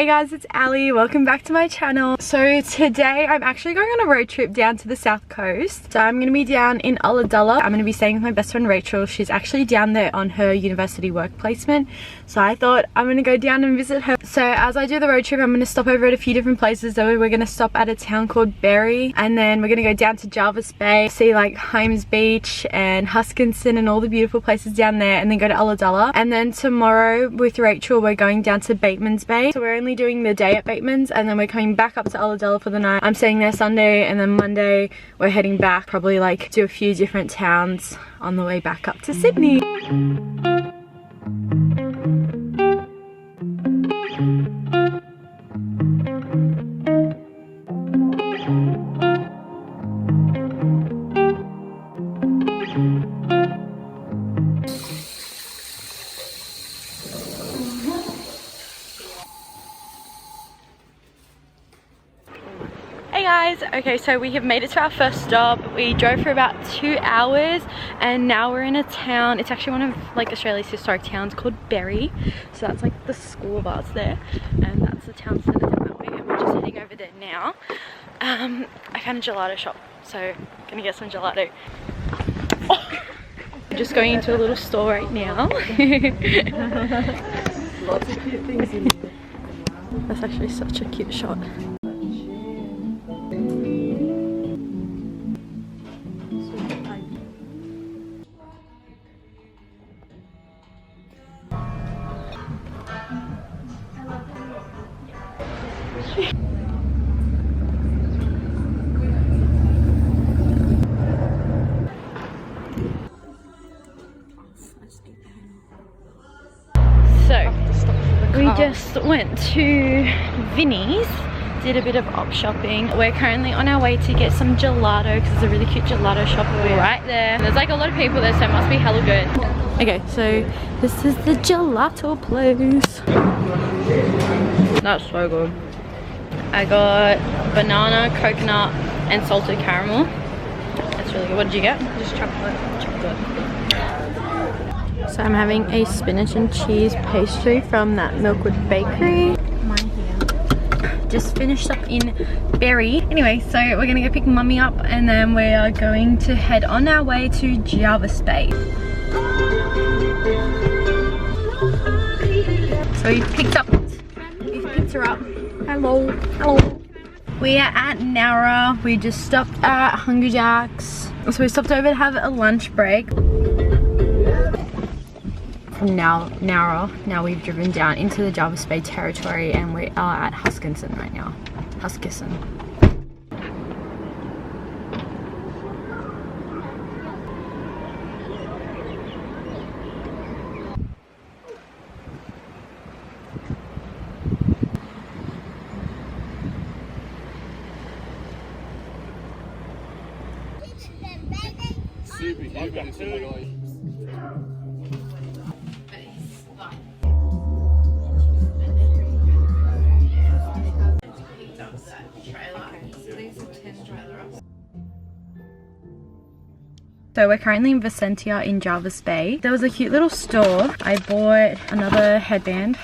Hey guys, it's Ali. Welcome back to my channel. So today I'm actually going on a road trip down to the south coast. So I'm going to be down in Ulla. I'm going to be staying with my best friend Rachel. She's actually down there on her university work placement. So I thought I'm going to go down and visit her. So as I do the road trip, I'm going to stop over at a few different places. So we're going to stop at a town called Berry, and then we're going to go down to Jervis Bay, see like Hyams Beach and Huskisson and all the beautiful places down there, and then go to Ulla. And then tomorrow with Rachel we're going down to Batemans Bay. So we're only doing the day at Batemans, and then we're coming back up to Ulla for the night. I'm staying there Sunday, and then Monday we're heading back, probably like do a few different towns on the way back up to Sydney. Hey guys, okay, so we have made it to our first stop. We drove for about 2 hours and now we're in a town. It's actually one of like Australia's historic towns called Berry. So that's like the school of arts there, and that's the town centre down that way, and we're just heading over there now. I found a gelato shop, so gonna get some gelato. Oh. We're just going into a little store right now. Lots of cute things in here. That's actually such a cute shot. So we just went to Vinny's, did a bit of op shopping. We're currently on our way to get some gelato because there's a really cute gelato shop right there. There's like a lot of people there, so it must be hella good. Okay, so this is the gelato place. That's so good. I got banana, coconut and salted caramel. That's really good. What did you get? Just chocolate. So I'm having a spinach and cheese pastry from that Milkwood Bakery. Mine here. Just finished up in Berry. Anyway, so we're gonna go pick Mummy up, and then we are going to head on our way to Jervis Bay. So we've picked her up. Hello. Hello. We are at Nowra. We just stopped at Hungry Jack's. So we stopped over to have a lunch break. From Nowra, now we've driven down into the Jervis Bay territory, and we are at Huskisson right now. Huskisson. So we're currently in Vincentia in Jervis Bay. There was a cute little store. I bought another headband.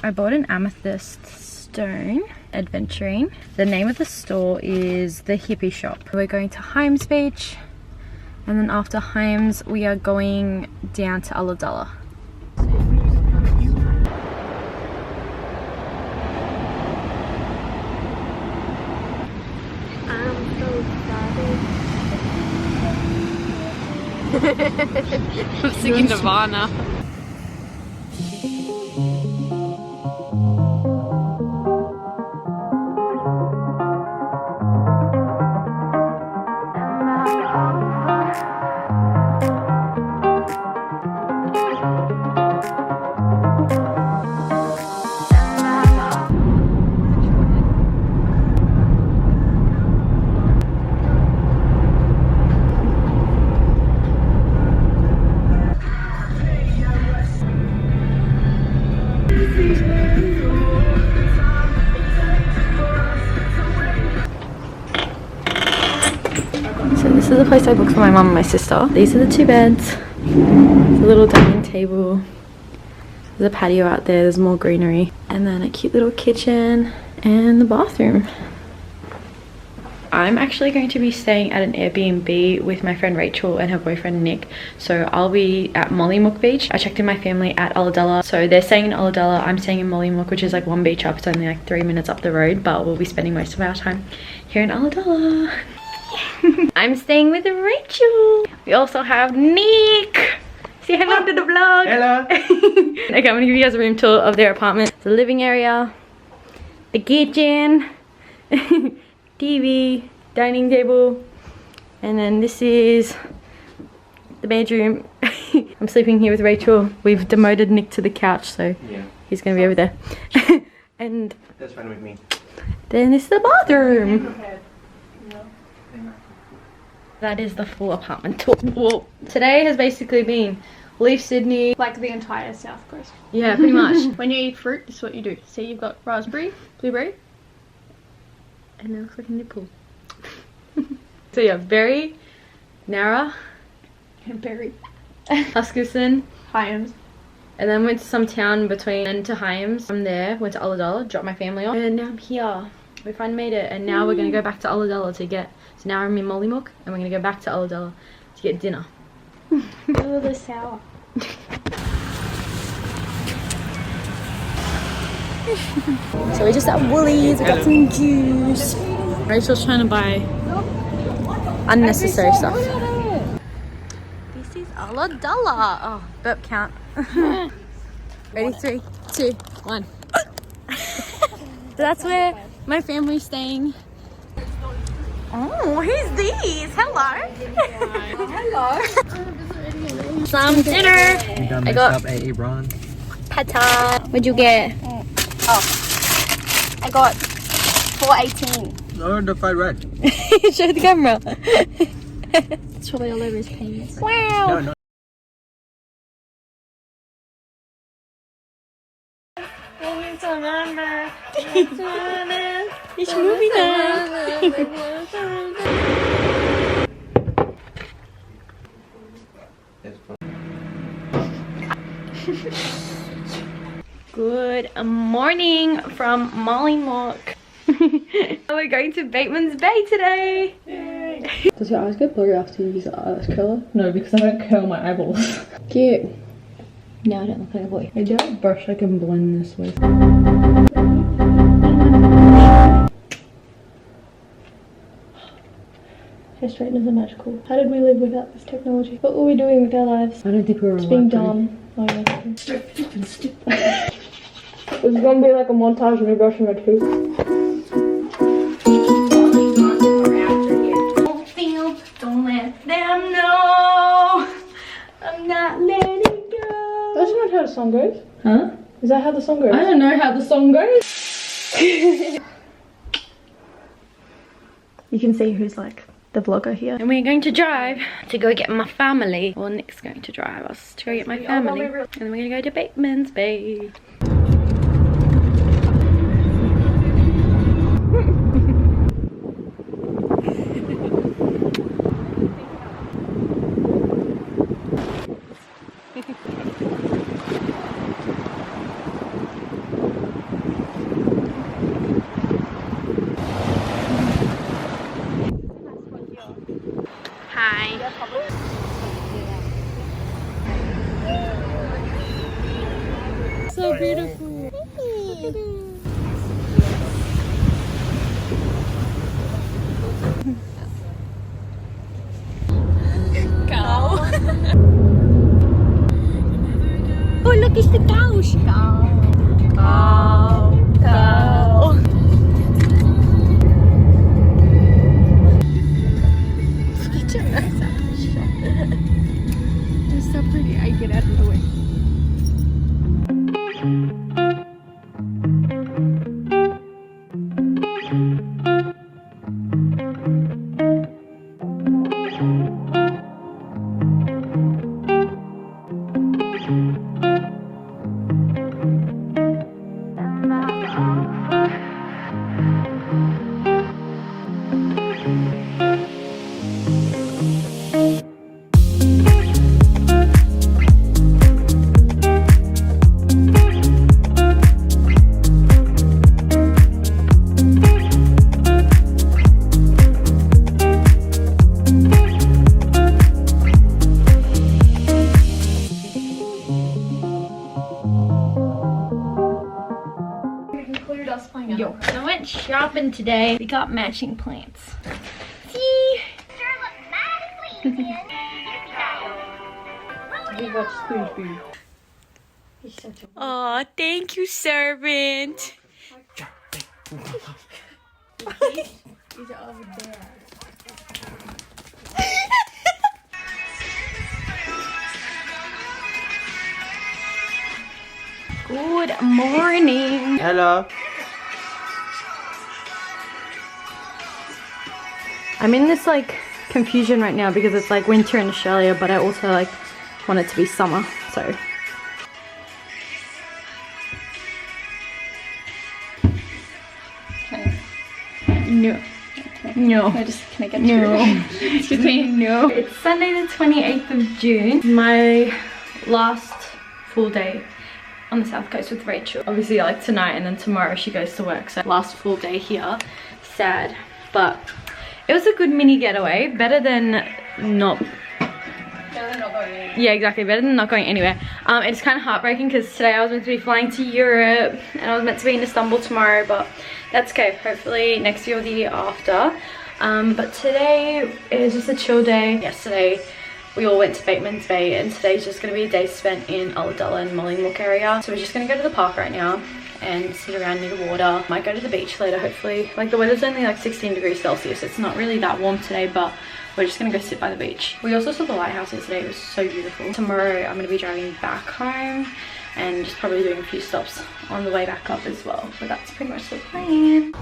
I bought an amethyst stone, adventuring. The name of the store is the Hippie Shop. We're going to Hyams Beach, and then after Hyams we are going down to Ulla. I'm singing Nirvana. This is the place I booked for my mum and my sister. These are the two beds. It's a little dining table. There's a patio out there, there's more greenery. And then a cute little kitchen and the bathroom. I'm actually going to be staying at an Airbnb with my friend Rachel and her boyfriend Nick. So I'll be at Mollymook beach. I checked in my family at Ulla. So they're staying in Ulla. I'm staying in Mollymook, which is like one beach up. It's only like 3 minutes up the road, but we'll be spending most of our time here in Ulla. I'm staying with Rachel. We also have Nick. Say hello to the vlog. Hello. Okay, I'm gonna give you guys a room tour of their apartment. The living area, the kitchen, TV, dining table, and then this is the bedroom. I'm sleeping here with Rachel. We've demoted Nick to the couch, so yeah, he's gonna be over there. And that's fine with me. Then this is the bathroom. That is the full apartment tour. Well, today has basically been leave Sydney. Like the entire south coast. Yeah, pretty much. When you eat fruit, this is what you do. See, you've got raspberry, blueberry, and it looks like a nipple. So yeah, berry, Nowra, and berry, Huskisson, Hyams. And then went to some town between and to Hyams. From there, went to Ulla, dropped my family off, and now I'm here. We finally made it, and now we're gonna go back to Ulla to get. So now I'm in Mollymook, and we're gonna go back to Ulla to get dinner. Oh, the sour. So we're just at Woolies. We got some juice. Rachel's trying to buy unnecessary stuff. This is Ulla. Oh, burp count. Ready? 3, 2, 1. So that's where my family's staying. Oh, who's these? Hello. Hello. Some dinner. I got pad thai. What'd you get? Oh, I got 418. Oh, the fried red. Show the camera. It's probably all over his pants. Wow. No, no. It's movie now. Good morning from Mollymook. We're going to Batemans Bay today. Yay. Does your eyes get blurry after you use the eyelash curler? No, because I don't curl my eyeballs. Cute. No, I don't look like a boy. I do have a brush I can blend this with. Hair straighteners are magical. How did we live without this technology? What were we doing with our lives? I don't think we were just being dumb. Oh, yeah. It's gonna be like a montage of me brushing my teeth. Don't let them know I'm not letting go. That's not how the song goes. Huh? Is that how the song goes? I don't know how the song goes. You can see who's like the vlogger here. And we're going to drive to go get my family. Well, Nick's going to drive us to go get my family. And then we're gonna go to Batemans Bay. Hi. So beautiful. Cow. Oh, look, it's the cows. Cow. Cow. Cow. Get your nose out of the shot. It's so pretty. I get out of the way. shopping today. We got matching plants. See? We watched SpongeBob. Oh, thank you, servant. He's over there. Good morning. Hello. I'm in this like confusion right now because it's like winter in Australia, but I also like want it to be summer, so. No. No. Can I get No. Excuse me. No. It's Sunday the 28th of June. My last full day on the south coast with Rachel. Obviously like tonight and then tomorrow she goes to work. So last full day here. Sad. But it was a good mini getaway. Better than not. Yeah, exactly. Better than not going anywhere. It's kind of heartbreaking because today I was meant to be flying to Europe and I was meant to be in Istanbul tomorrow, but that's okay. Hopefully next year or the year after. But today is just a chill day. Yesterday we all went to Batemans Bay and today's just going to be a day spent in Dulla and Mollymook area. So we're just going to go to the park right now and sit around near the water. Might go to the beach later, hopefully. Like the weather's only like 16 degrees Celsius. It's not really that warm today, but we're just gonna go sit by the beach. We also saw the lighthouse yesterday. It was so beautiful. Tomorrow I'm gonna be driving back home and just probably doing a few stops on the way back up as well. But that's pretty much the plan.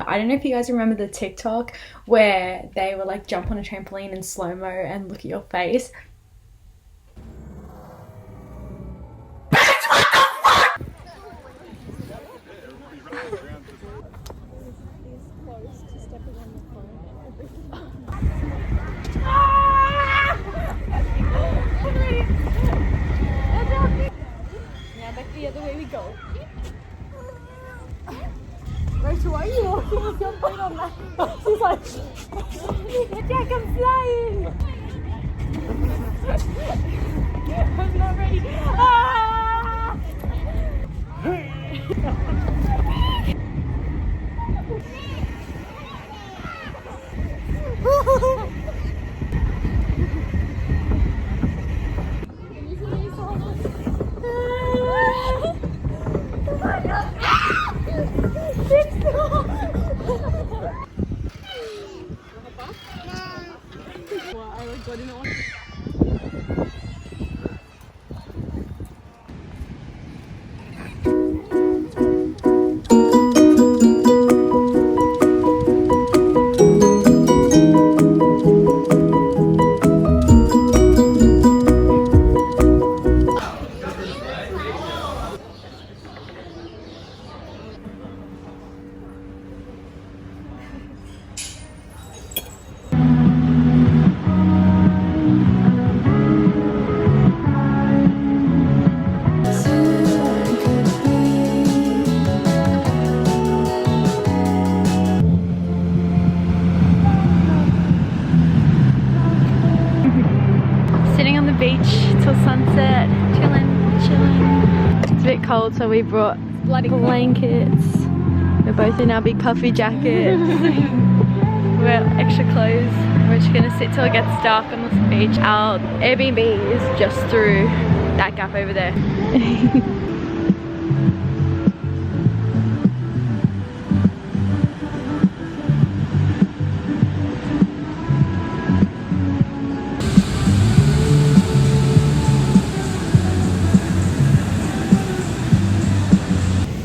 I don't know if you guys remember the TikTok where they were like jump on a trampoline in slow-mo and look at your face. The other way we go. Rachel, why are you walking with your foot on that? She's like, Jack, I'm flying. I'm not ready. Ah! Cold, so we brought blankets. We're both in our big puffy jackets. We're extra clothes. We're just gonna sit till it gets dark on this beach. Our Airbnb is just through that gap over there.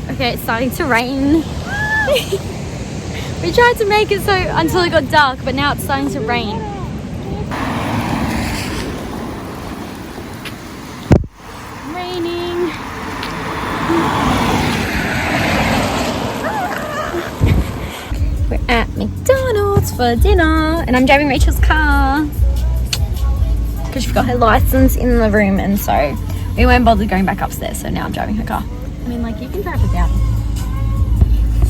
Okay, it's starting to rain. We tried to make it so until it got dark, but now it's starting to rain. Raining. We're at McDonald's for dinner, and I'm driving Rachel's car because she forgot her license in the room, and so we weren't bothered going back upstairs. So now I'm driving her car. I mean, like, you can drive without it.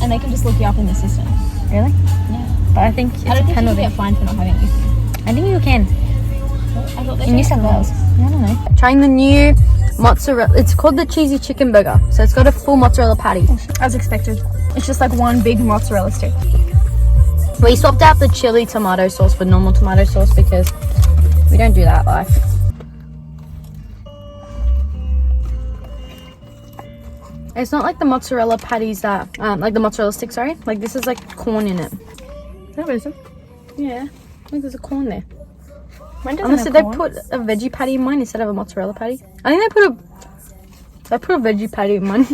And they can just look you up in the system. Really? Yeah. But I think it's a penalty. I don't think you get fined for not having it. I think you can. I thought they in New South Wales. I don't know. Trying the new mozzarella. It's called the cheesy chicken burger. So it's got a full mozzarella patty. As expected. It's just like one big mozzarella stick. We swapped out the chili tomato sauce for normal tomato sauce because we don't do that life. It's not like the mozzarella patties that, like the mozzarella stick, sorry. Like this is like corn in it. That isn't. Yeah, like there's a corn there. Mine doesn't Unless have they corn. put a veggie patty in mine instead of a mozzarella patty. I think they put a veggie patty in mine.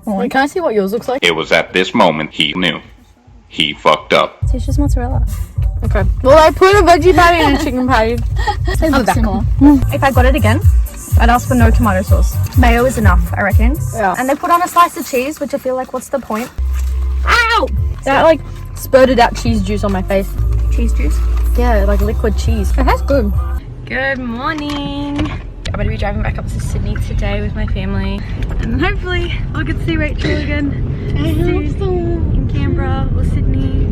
Wait, can I see what yours looks like? It was at this moment he knew. He fucked up. It's just mozzarella. Okay. Well, I put a veggie patty and a chicken patty. They look similar. If I got it again, I'd ask for no tomato sauce. Mayo is enough, I reckon. Yeah. And they put on a slice of cheese, which I feel like, what's the point? Ow! That like spurted out cheese juice on my face. Cheese juice? Yeah, like liquid cheese. Oh, that's good. Good morning. I'm going to be driving back up to Sydney today with my family. And hopefully I'll get to see Rachel again. In Canberra or Sydney.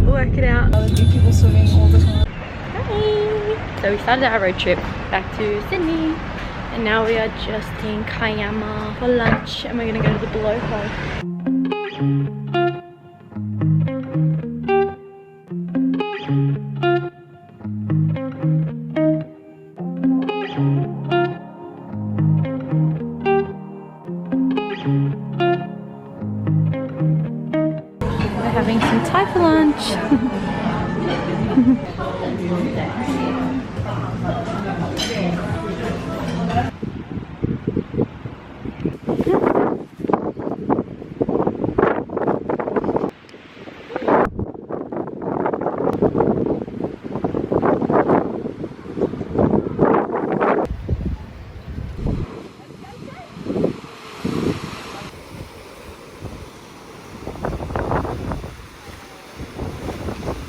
We'll work it out. I would do people swimming all the time. Hi! So we started our road trip back to Sydney. And now we are just in Kiama for lunch. And we're going to go to the Below Hole. Having some Thai for lunch.